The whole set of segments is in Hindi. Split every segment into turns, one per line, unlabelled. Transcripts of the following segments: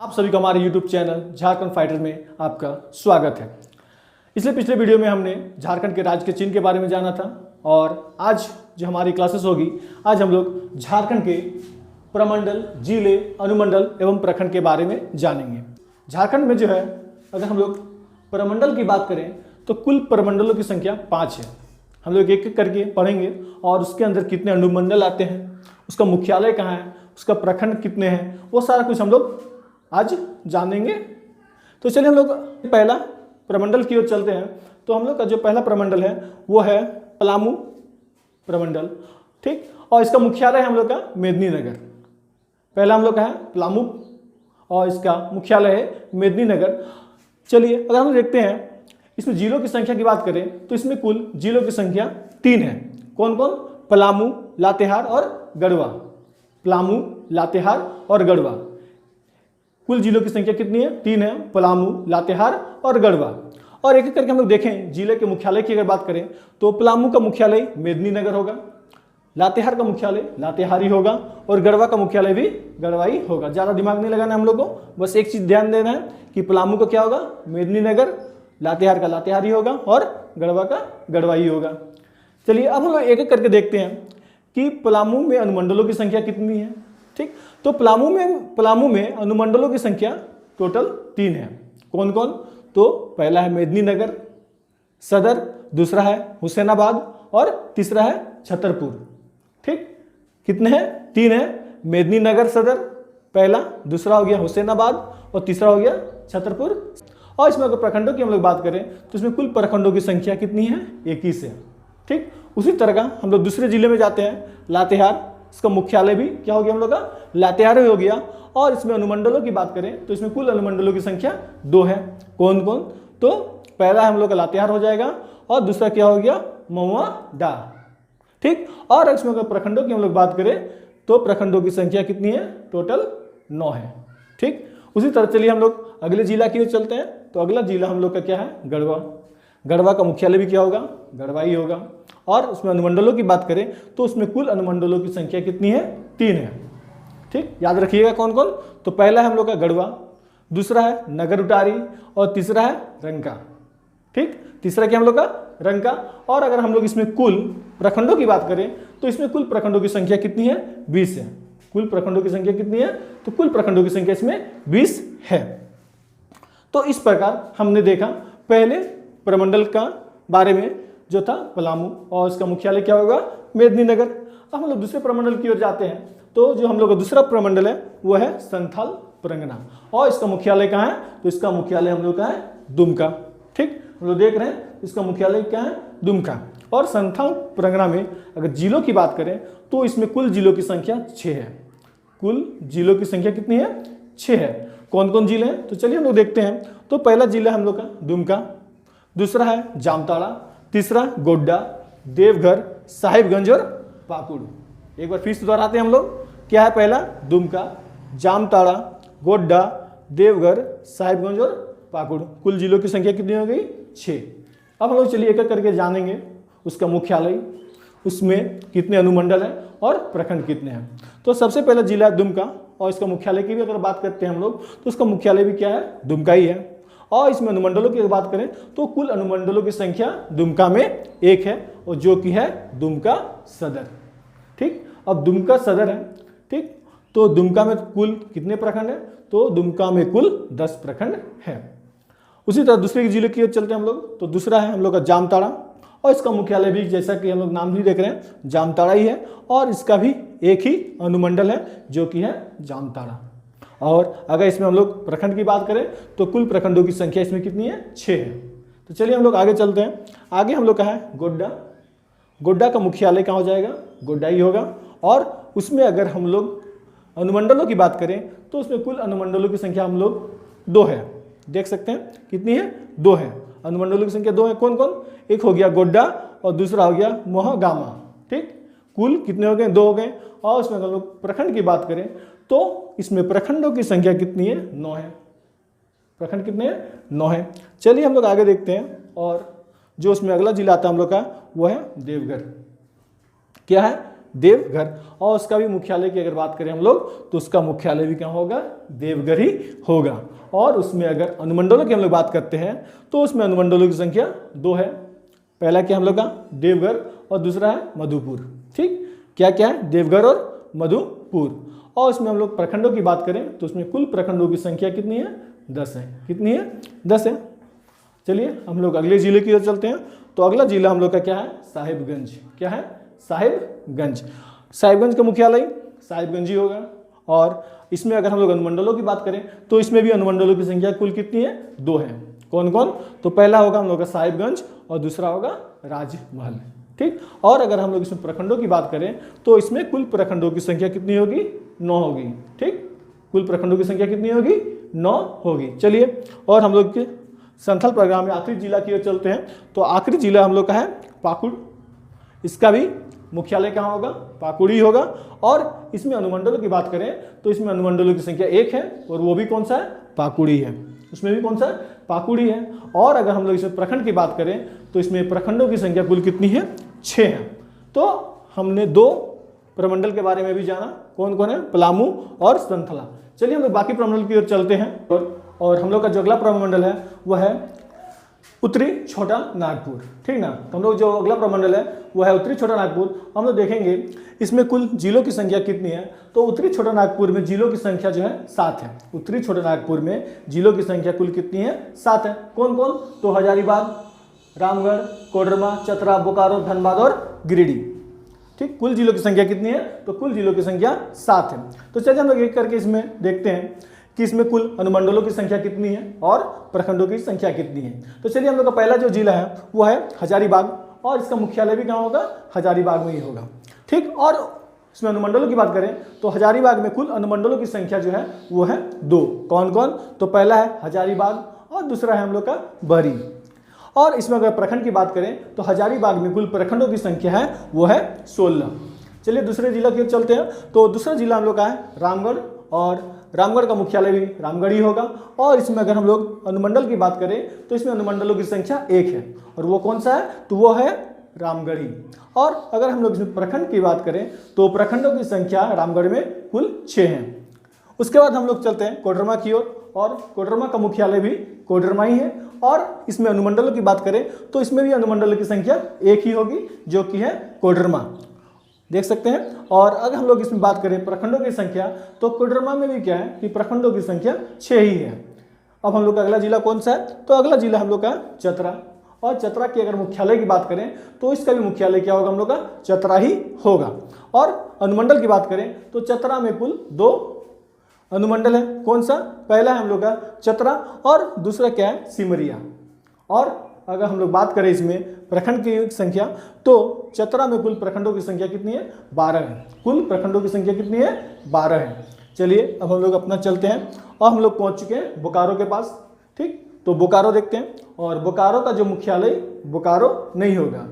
आप सभी का हमारे YouTube चैनल झारखंड फाइटर में आपका स्वागत है। इसलिए पिछले वीडियो में हमने झारखंड के राज्य के चिन्ह के बारे में जाना था और आज जो हमारी क्लासेस होगी, आज हम लोग झारखंड के प्रमंडल, जिले, अनुमंडल एवं प्रखंड के बारे में जानेंगे। झारखंड में जो है, अगर हम लोग प्रमंडल की बात करें तो कुल प्रमंडलों की संख्या 5 है। हम लोग एक एक करके पढ़ेंगे और उसके अंदर कितने अनुमंडल आते हैं, उसका मुख्यालय कहाँ है, उसका प्रखंड कितने हैं, वो सारा कुछ हम लोग आज जानेंगे। तो चलिए हम लोग पहला प्रमंडल की ओर चलते हैं। तो हम लोग का जो पहला प्रमंडल है वो है पलामू प्रमंडल, ठीक। और इसका मुख्यालय हम लोग का मेदिनीनगर। पहला हम लोग का है पलामू और इसका मुख्यालय है मेदिनीनगर। चलिए अगर हम देखते हैं इसमें जिलों की संख्या की बात करें तो इसमें कुल जिलों की संख्या 3 है। कौन कौन? पलामू, लातेहार और गढ़वा। पलामू, लातेहार और गढ़वा, कुल जिलों की संख्या कितनी है? 3 है। पलामू, लातेहार और गढ़वा। और एक एक करके हम लोग देखें जिले के मुख्यालय की अगर बात करें तो पलामू का मुख्यालय मेदिनीनगर होगा, लातेहार का मुख्यालय लातेहारी होगा और गढ़वा का मुख्यालय भी गढ़वाई होगा। ज़्यादा दिमाग नहीं लगाना हम लोग को, बस एक चीज़ ध्यान देना है कि पलामू का क्या होगा? मेदिनीनगर, लातेहार का लातेहारी होगा और गढ़वा का गढ़वाई होगा। चलिए अब हम लोग एक एक करके देखते हैं कि पलामू में अनुमंडलों की संख्या कितनी है, ठीक। तो पलामू में अनुमंडलों की संख्या टोटल 3 है। कौन कौन? तो पहला है मेदिनीनगर सदर, दूसरा है हुसैनाबाद और तीसरा है छतरपुर, ठीक। कितने हैं? 3 है। मेदिनीनगर सदर पहला, दूसरा हो गया हुसैनाबाद और तीसरा हो गया छतरपुर। और इसमें अगर प्रखंडों की हम लोग बात करें तो इसमें कुल प्रखंडों की संख्या कितनी है? 21 है, ठीक। उसी तरह का हम लोग दूसरे जिले में जाते हैं, लातेहार। इसका मुख्यालय भी क्या हो गया हम लोग का? लातेहार हो गया। और इसमें अनुमंडलों की बात करें तो इसमें कुल अनुमंडलों की संख्या 2 है। कौन कौन? तो पहला हम लोग का लातेहार हो जाएगा और दूसरा क्या हो गया? महुआ डा, ठीक। और इसमें अगर प्रखंडों की हम लोग बात करें तो प्रखंडों की संख्या कितनी है? टोटल 9 है, ठीक। उसी तरह चलिए हम लोग अगले जिला की ओर चलते हैं। तो अगला जिला हम लोग का क्या है? गढ़वा। गढ़वा का मुख्यालय भी क्या होगा? गढ़वाई होगा। और उसमें अनुमंडलों की बात करें तो उसमें कुल अनुमंडलों की संख्या कितनी है? 3 है, ठीक। याद रखिएगा कौन कौन? तो पहला है हम लोग का गढ़वा, दूसरा है नगर उटारी और तीसरा है रंका, ठीक। तीसरा क्या हम लोग का? रंका। और अगर हम लोग इसमें कुल प्रखंडों की बात करें तो इसमें कुल प्रखंडों की संख्या कितनी है? 20 है। कुल प्रखंडों की संख्या कितनी है? तो कुल प्रखंडों की संख्या इसमें 20 है। तो इस प्रकार हमने देखा पहले प्रमंडल का बारे में जो था पलामू और इसका मुख्यालय क्या होगा? मेदिनीनगर। अब हम लोग दूसरे प्रमंडल की ओर जाते हैं। तो जो हम लोग का दूसरा प्रमंडल है वो है संथाल परगना और इसका मुख्यालय कहाँ है? तो इसका मुख्यालय हम लोग का है दुमका, ठीक। हम लोग देख रहे हैं इसका मुख्यालय क्या है? दुमका। और संथाल परगना में अगर जिलों की बात करें तो इसमें कुल जिलों की संख्या 6 है। कुल जिलों की संख्या कितनी है? 6 है। कौन कौन जिले हैं? तो चलिए हम लोग देखते हैं। तो पहला जिला हम लोग का दुमका, दूसरा है जामताड़ा, तीसरा गोड्डा, देवघर, साहिबगंज और पाकुड़। एक बार फिर से दोहराते हैं हम लोग। क्या है? पहला दुमका, जामताड़ा, गोड्डा, देवघर, साहिबगंज और पाकुड़। कुल जिलों की संख्या कितनी हो गई? 6। अब हम लोग चलिए एक एक करके जानेंगे उसका मुख्यालय, उसमें कितने अनुमंडल हैं और प्रखंड कितने हैं। तो सबसे पहला जिला है दुमका और इसका मुख्यालय की भी अगर बात करते हैं हम लोग तो उसका मुख्यालय भी क्या है? दुमका ही है। और इसमें अनुमंडलों की बात करें तो कुल अनुमंडलों की संख्या दुमका में 1 है और जो कि है दुमका सदर, ठीक। अब दुमका सदर है, ठीक। तो दुमका में कुल कितने प्रखंड है? तो दुमका में कुल 10 प्रखंड है। उसी तरह दूसरे जिले की ओर चलते हैं हम लोग। तो दूसरा है हम लोग का जामताड़ा और इसका मुख्यालय भी जैसा कि हम लोग नाम ही देख रहे हैं जामताड़ा ही है और इसका भी एक ही अनुमंडल है जो कि है जामताड़ा। और अगर इसमें हम लोग प्रखंड की बात करें तो कुल प्रखंडों की संख्या इसमें कितनी है? 6 है। तो चलिए हम लोग आगे चलते हैं। आगे हम लोग का है गोड्डा। गोड्डा का मुख्यालय कहाँ हो जाएगा? गोड्डा ही होगा। और उसमें अगर हम लोग अनुमंडलों की बात करें तो उसमें कुल अनुमंडलों की संख्या हम लोग 2 है। देख सकते हैं कितनी है? 2 है। अनुमंडलों की संख्या 2 है। कौन कौन? एक हो गया गोड्डा और दूसरा हो गया मोहगामा, ठीक। कुल कितने हो गए? 2 हो गए। और उसमें अगर हम लोग प्रखंड की बात करें तो इसमें प्रखंडों की संख्या कितनी है? 9 है। प्रखंड कितने हैं? 9 है। चलिए हम लोग आगे देखते हैं। और जो उसमें अगला जिला आता है हम लोग का वो है देवघर। क्या है? देवघर। और उसका भी मुख्यालय की अगर बात करें हम लोग तो उसका मुख्यालय भी क्या होगा, देवघर ही होगा। और उसमें अगर अनुमंडलों की हम लोग बात करते हैं तो उसमें अनुमंडलों की संख्या 2 है। पहला क्या हम लोग का देवघर और दूसरा है मधुपुर। ठीक, क्या क्या है, देवघर और मधुपुर। और उसमें हम लोग प्रखंडों की बात करें तो उसमें कुल प्रखंडों की संख्या कितनी है, 10 है। कितनी है, 10 है। चलिए हम लोग अगले जिले की ओर चलते हैं। तो अगला जिला हम लोग का क्या है, साहिबगंज। क्या है, साहिबगंज। साहिबगंज का मुख्यालय साहिबगंज ही होगा। और इसमें अगर हम लोग अनुमंडलों की बात करें तो इसमें भी अनुमंडलों की संख्या कुल कितनी है, 2 है। कौन कौन, तो पहला होगा हम लोग का साहिबगंज और दूसरा होगा राजमहल। ठीक, और अगर हम लोग इसमें प्रखंडों की बात करें तो इसमें कुल प्रखंडों की संख्या कितनी होगी, 9 होगी। ठीक, कुल प्रखंडों की संख्या कितनी होगी, 9 होगी। चलिए और हम लोग के संथाल प्रोग्राम में आखिरी जिला की ओर चलते हैं। तो आखिरी जिला हम लोग का है पाकुड़। इसका भी मुख्यालय कहाँ होगा, पाकुड़ ही होगा। और इसमें अनुमंडलों की बात करें तो इसमें अनुमंडलों की संख्या 1 है और वो भी कौन सा है, पाकुड़ी है। उसमें भी कौन सा है, पाकुड़ी है। और अगर हम लोग इसमें प्रखंड की बात करें तो इसमें प्रखंडों की संख्या कुल कितनी है, 6 है। तो हमने 2 प्रमंडल के बारे में भी जाना, कौन कौन है, पलामू और संथला। चलिए हम लोग बाकी प्रमंडल की ओर चलते हैं। और हम लोग का जो अगला प्रमंडल है वह है उत्तरी छोटा नागपुर। ठीक ना, तो हम लोग जो अगला प्रमंडल है वह है उत्तरी छोटा नागपुर। हम लोग देखेंगे इसमें कुल जिलों की संख्या कितनी है। तो उत्तरी छोटा नागपुर में जिलों की संख्या जो है 7 है। उत्तरी छोटा नागपुर में जिलों की संख्या कुल कितनी है, 7 है। कौन कौन, तो हजारीबाग, रामगढ़, कोडरमा, चतरा, बोकारो, धनबाद और गिरिडीह। ठीक, कुल जिलों की संख्या कितनी है, तो कुल जिलों की संख्या 7 है। तो चलिए हम लोग एक करके इसमें देखते हैं कि इसमें कुल अनुमंडलों की संख्या कितनी है और प्रखंडों की संख्या कितनी है। तो चलिए हम लोग का पहला जो जिला है वो है हजारीबाग और इसका मुख्यालय भी कहाँ होगा, हजारीबाग में ही होगा। ठीक, और इसमें अनुमंडलों की बात करें तो हजारीबाग में कुल अनुमंडलों की संख्या जो है वो है 2। कौन कौन, तो पहला है हजारीबाग और दूसरा है हम लोग का बरी। और इसमें अगर प्रखंड की बात करें तो हजारीबाग में कुल प्रखंडों की संख्या है वो है 16। चलिए दूसरे जिला की ओर चलते हैं। तो दूसरा जिला हम लोग का है रामगढ़ और रामगढ़ का मुख्यालय भी रामगढ़ ही होगा। और इसमें अगर हम लोग अनुमंडल की बात करें तो इसमें अनुमंडलों की संख्या 1 है और वो कौन सा है, तो वो है रामगढ़ ही। और अगर हम लोग इसमें प्रखंड की बात करें तो प्रखंडों की संख्या रामगढ़ में कुल 6 है। उसके बाद हम लोग चलते हैं कोडरमा की ओर और कोडरमा का मुख्यालय भी कोडरमा ही है। और इसमें अनुमंडलों की बात करें तो इसमें भी अनुमंडलों की संख्या 1 ही होगी जो कि है कोडरमा, देख सकते हैं। और अगर हम लोग इसमें बात करें प्रखंडों की संख्या तो कोडरमा में भी क्या है कि प्रखंडों की संख्या 6 ही है। अब हम लोग का अगला जिला कौन सा है, तो अगला जिला हम लोग का चतरा। और चतरा की अगर मुख्यालय की बात करें तो इसका भी मुख्यालय क्या होगा, हम लोग का चतरा ही होगा। और अनुमंडल की बात करें तो चतरा में कुल 2 अनुमंडल है। कौन सा, पहला है हम लोग का चतरा और दूसरा क्या है, सिमरिया। और अगर हम लोग बात करें इसमें प्रखंड की संख्या तो चतरा में कुल प्रखंडों की संख्या कितनी है, 12 है। कुल प्रखंडों की संख्या कितनी है, 12 है। चलिए अब हम लोग अपना चलते हैं और हम लोग पहुंच चुके हैं बोकारो के पास। ठीक, तो बोकारो देखते हैं। और बोकारो का जो मुख्यालय बोकारो नहीं होगा।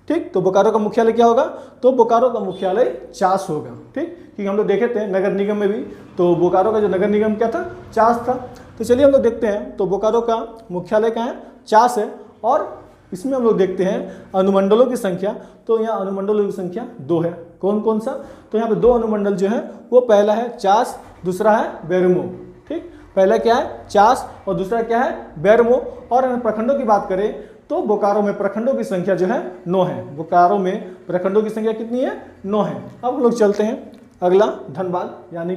ठीक, तो बोकारो का मुख्यालय क्या होगा, तो बोकारो का मुख्यालय चास होगा। ठीक, क्योंकि हम लोग देखे थे नगर निगम में भी तो बोकारो का जो नगर निगम क्या था, चास था। तो चलिए हम लोग देखते हैं तो बोकारो का मुख्यालय क्या है, चास है। और इसमें हम लोग देखते हैं अनुमंडलों की संख्या, तो यहाँ अनुमंडलों की संख्या 2 है। कौन कौन सा, तो यहाँ पे 2 अनुमंडल जो है वो पहला है चास, दूसरा है बेरमो। ठीक, पहला क्या है चास और दूसरा क्या है बेरमो। और अगर प्रखंडों की बात करें तो बोकारो में प्रखंडों की संख्या जो है 9 है। बोकारो में प्रखंडों की संख्या कितनी है, 9 है। अब हम लोग चलते हैं अगला धनबाद यानी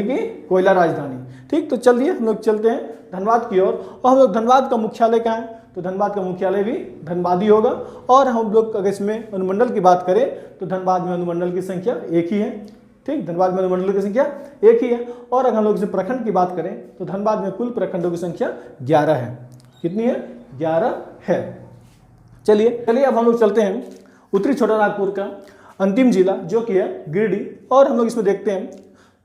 कि कोयला राजधानी। ठीक, तो चलिए हम लोग चलते हैं धनबाद की ओर। और हम लोग धनबाद का मुख्यालय कहाँ है, तो धनबाद का मुख्यालय भी धनबाद ही होगा। और हम लोग अगर इसमें अनुमंडल की बात करें तो धनबाद में अनुमंडल की संख्या 1 ही है। ठीक, धनबाद में अनुमंडल की संख्या 1 ही है। और अगर हम लोग इसे प्रखंड की बात करें तो धनबाद में कुल प्रखंडों की संख्या 11 है। कितनी है, 11 है। चलिए अब हम लोग चलते हैं उत्तरी छोटा नागपुर का अंतिम जिला जो कि है गिरिडीह। और हम लोग इसमें देखते हैं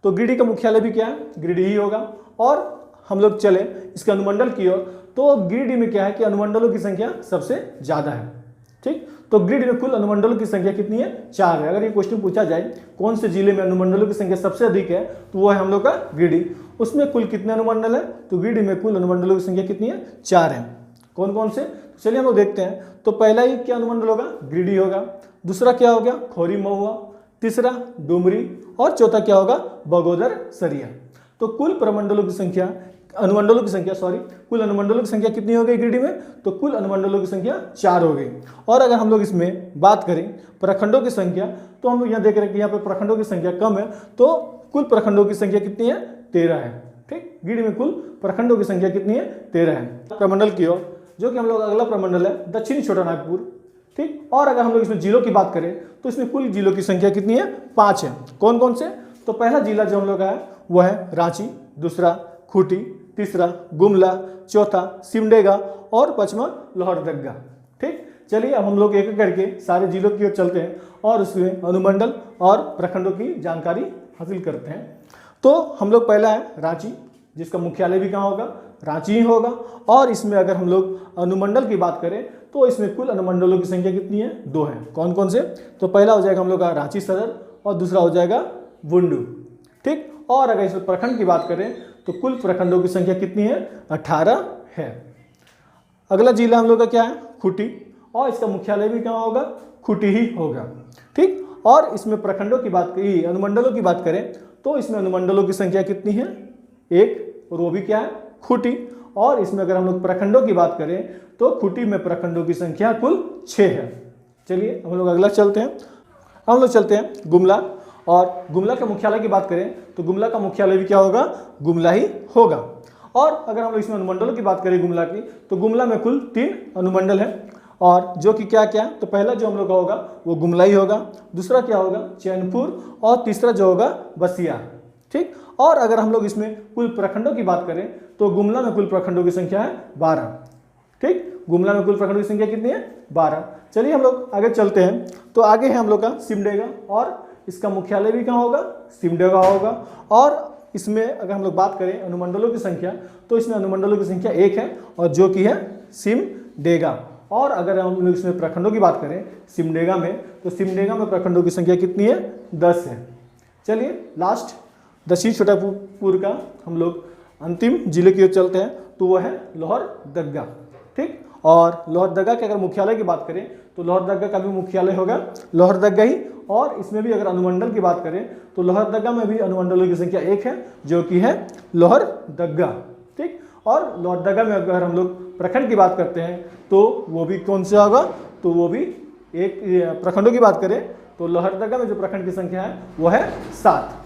तो गिरिडीह का मुख्यालय भी क्या है, गिरिडीह ही होगा। और हम लोग चले इसके अनुमंडल की ओर तो गिरिडीह में क्या है कि अनुमंडलों की संख्या सबसे ज़्यादा है। ठीक, तो गिरिडीह में कुल अनुमंडलों की संख्या कितनी है, 4 है। अगर ये क्वेश्चन पूछा जाए कौन से जिले में अनुमंडलों की संख्या सबसे अधिक है तो वो है हम लोग का गिरिडीह। उसमें कुल कितने अनुमंडल है, तो गिरिडीह में कुल अनुमंडलों की संख्या कितनी है, 4 है। कौन कौन से, चलिए हम लोग देखते हैं। तो पहला ही क्या अनुमंडल होगा, गिरिडीह होगा। दूसरा क्या हो गया, खोरी महुआ। तीसरा डुमरी, और चौथा क्या होगा, बगोदर सरिया। तो कुल प्रमंडलों की संख्या, अनुमंडलों की संख्या सॉरी, कुल अनुमंडलों की संख्या कितनी हो गई गिरिडीह में, तो कुल अनुमंडलों की संख्या 4 हो गई। और अगर हम लोग इसमें बात करें प्रखंडों की संख्या, तो हम लोग यहाँ देख रहे हैं कि यहाँ पे प्रखंडों की संख्या कम है, तो कुल प्रखंडों की संख्या कितनी है, 13 है। ठीक, गिरिडीह में कुल प्रखंडों की संख्या कितनी है, 13 है। प्रमंडल की ओर, जो कि हम लोग अगला प्रमंडल है दक्षिणी छोटानागपुर। ठीक, और अगर हम लोग इसमें जिलों की बात करें तो इसमें कुल जिलों की संख्या कितनी है, 5 है। कौन कौन से, तो पहला जिला जो हम लोग का है वो है रांची, दूसरा खूंटी, तीसरा गुमला, चौथा सिमडेगा और पांचवा लोहरदगा। ठीक, चलिए अब हम लोग एक एक करके सारे जिलों की ओर चलते हैं और उसमें अनुमंडल और प्रखंडों की जानकारी हासिल करते हैं। तो हम लोग पहला है रांची, जिसका मुख्यालय भी कहाँ होगा, रांची ही होगा। और इसमें अगर हम लोग अनुमंडल की बात करें तो इसमें कुल अनुमंडलों की संख्या कितनी है, 2 है। कौन कौन से, तो पहला हो जाएगा हम लोग का रांची सदर और दूसरा हो जाएगा बुंडू। ठीक, और अगर इसमें प्रखंड की बात करें तो कुल प्रखंडों की संख्या कितनी है, 18 है। अगला जिला हम लोग का क्या है, खूंटी, और इसका मुख्यालय भी कहाँ होगा, खूंटी ही होगा। ठीक, और इसमें प्रखंडों की बात करें, अनुमंडलों की बात करें तो इसमें अनुमंडलों की संख्या कितनी है, 1, और वो भी क्या है, खूंटी। और इसमें अगर हम लोग प्रखंडों की बात करें तो खूंटी में प्रखंडों की संख्या कुल 6 है। चलिए हम लोग अगला चलते हैं, हम लोग चलते हैं गुमला। और गुमला के मुख्यालय की बात करें तो गुमला का मुख्यालय भी क्या होगा, गुमला ही होगा। और अगर हम लोग इसमें अनुमंडलों की बात करें गुमला की, तो गुमला में कुल 3 अनुमंडल है, और जो कि क्या क्या, तो पहला जो हम लोग का होगा वो गुमला ही होगा, दूसरा क्या होगा चैनपुर, और तीसरा जो होगा बसिया। ठीक, और अगर हम लोग इसमें कुल प्रखंडों की बात करें तो गुमला में कुल प्रखंडों की संख्या है 12। ठीक, गुमला में कुल प्रखंडों की संख्या कितनी है, 12। चलिए हम लोग आगे चलते हैं, तो आगे है हम लोग का सिमडेगा, और इसका मुख्यालय भी कहाँ होगा, सिमडेगा होगा। और इसमें अगर हम लोग बात करें अनुमंडलों की संख्या, तो इसमें अनुमंडलों की संख्या 1 है, और जो कि है सिमडेगा। और अगर हम लोग इसमें प्रखंडों की बात करें सिमडेगा में, तो सिमडेगा में प्रखंडों की संख्या कितनी है, 10 है। चलिए लास्ट दक्षिण छोटानागपुर का हम लोग अंतिम जिले की ओर चलते हैं, तो वह है लोहरदगा। ठीक, और लोहरदगा के अगर मुख्यालय की बात करें तो लोहरदगा का भी मुख्यालय होगा लोहरदगा ही। और इसमें भी अगर अनुमंडल की बात करें तो लोहरदगा में भी अनुमंडलों की संख्या 1 है, जो कि है लोहरदगा। ठीक, और लोहरदगा में अगर हम लोग प्रखंड की बात करते हैं तो वो भी कौन सा होगा, तो वो भी एक प्रखंडों की बात करें तो लोहरदगा में जो प्रखंड की संख्या है वो है 7।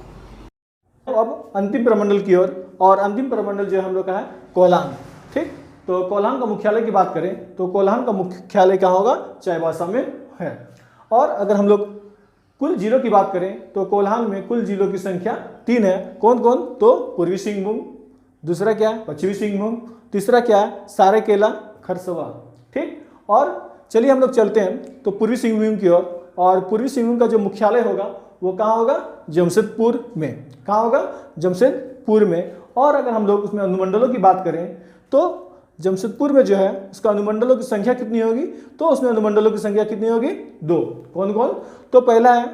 अब अंतिम प्रमंडल की ओर, और अंतिम प्रमंडल जो हम लोग का है कोल्हान। ठीक, तो कोल्हान का मुख्यालय की बात करें तो कोल्हान का मुख्यालय कहाँ होगा, चाईबासा में है। और अगर हम लोग कुल जिलों की बात करें तो कोल्हान में कुल जिलों की संख्या 3 है। कौन कौन, तो पूर्वी सिंहभूम, दूसरा क्या है पश्चिमी सिंहभूम, तीसरा क्या है सारेकेला खरसवा। ठीक, और चलिए हम लोग चलते हैं तो पूर्वी सिंहभूम की ओर, और पूर्वी सिंहभूम का जो मुख्यालय होगा वो कहाँ होगा, जमशेदपुर में। कहाँ होगा, जमशेदपुर में। और अगर हम लोग उसमें अनुमंडलों की बात करें तो जमशेदपुर में जो है उसका अनुमंडलों की संख्या कितनी होगी, तो उसमें अनुमंडलों की संख्या कितनी होगी, 2। कौन कौन, तो पहला है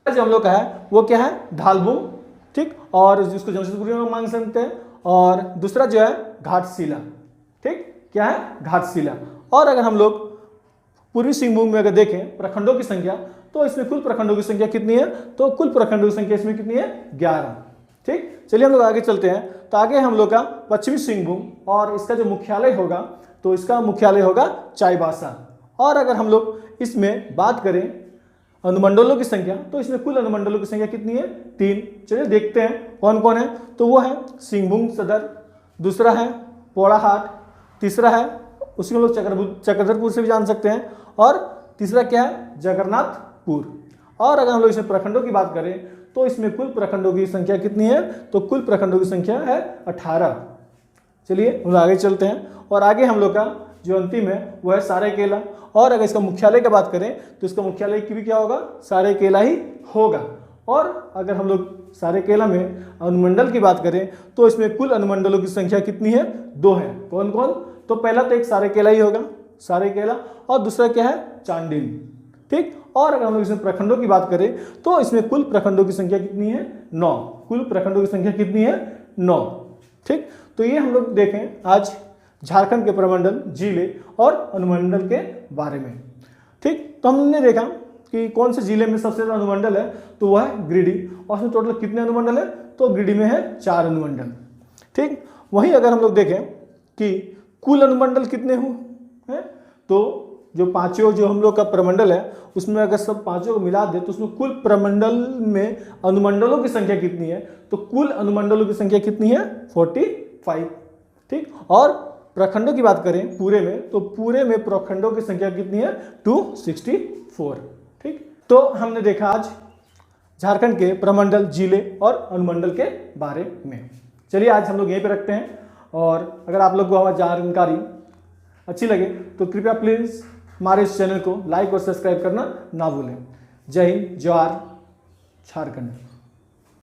जो हम लोग का है वो क्या है, धालबुंग। ठीक, और जिसको जमशेदपुर में मांग सकते हैं। और दूसरा जो है घाटशिला। ठीक, क्या है, घाटशिला। और अगर हम लोग पूर्वी सिंहभूम में अगर देखें प्रखंडों की संख्या, तो इसमें कुल प्रखंडों की संख्या कितनी है, तो कुल प्रखंडों की संख्या इसमें कितनी है, 11। ठीक, चलिए हम लोग आगे चलते हैं, तो आगे हम लोग का पश्चिमी सिंहभूम, और इसका जो मुख्यालय होगा तो इसका मुख्यालय होगा चाईबासा। और अगर हम लोग इसमें बात करें अनुमंडलों की संख्या, तो इसमें कुल अनुमंडलों की संख्या कितनी है, 3। चलिए देखते हैं कौन कौन है, तो वो है सिंहभूम सदर, दूसरा है पोड़ाहाट, तीसरा है उसको लोग चक्रधरपुर से भी जान सकते हैं, और तीसरा क्या है, जगन्नाथपुर। और अगर हम लोग इसमें प्रखंडों की बात करें तो इसमें कुल प्रखंडों की संख्या कितनी है, तो कुल प्रखंडों की संख्या है 18। चलिए हम आगे चलते हैं, और आगे हम लोग का जो अंतिम है वो है सारेकेला। और अगर इसका मुख्यालय की बात करें तो इसका मुख्यालय की भी क्या होगा, सारेकेला ही होगा। और अगर हम लोग सारेकेला में अनुमंडल की बात करें तो इसमें कुल अनुमंडलों की संख्या कितनी है, 2 है। कौन कौन, तो पहला तो एक सारेकेला ही होगा, सारेकेला, और दूसरा क्या है, चांडिल। ठीक, और अगर हम लोग इसमें प्रखंडों की बात करें तो इसमें कुल प्रखंडों की संख्या कितनी है, 9। कुल प्रखंडों की संख्या कितनी है, 9। ठीक, तो ये हम लोग देखें आज झारखंड के प्रमंडल, जिले और अनुमंडल के बारे में। ठीक, तो हमने देखा कि कौन से जिले में सबसे ज़्यादा अनुमंडल है, तो वह है गिरिडीह। और उसमें टोटल कितने अनुमंडल है, तो गिरिडीह में है 4 अनुमंडल। ठीक, वहीं अगर हम लोग देखें कि कुल अनुमंडल कितने हैं, तो जो पांचों जो हम लोग का प्रमंडल है उसमें अगर सब पांचों को मिला दे तो उसमें कुल प्रमंडल में अनुमंडलों की संख्या कितनी है, तो कुल अनुमंडलों की संख्या कितनी है, 45। ठीक, और प्रखंडों की बात करें पूरे में, तो पूरे में प्रखंडों की संख्या कितनी है, 264। ठीक, तो हमने देखा आज झारखंड के प्रमंडल, जिले और अनुमंडल के बारे में। चलिए आज हम लोग यहीं पे रखते हैं, और अगर आप लोग को हमारी जानकारी अच्छी लगे तो कृपया प्लीज़ हमारे इस चैनल को लाइक और सब्सक्राइब करना ना भूलें। जय हिंद, जवाहर, झारखंड।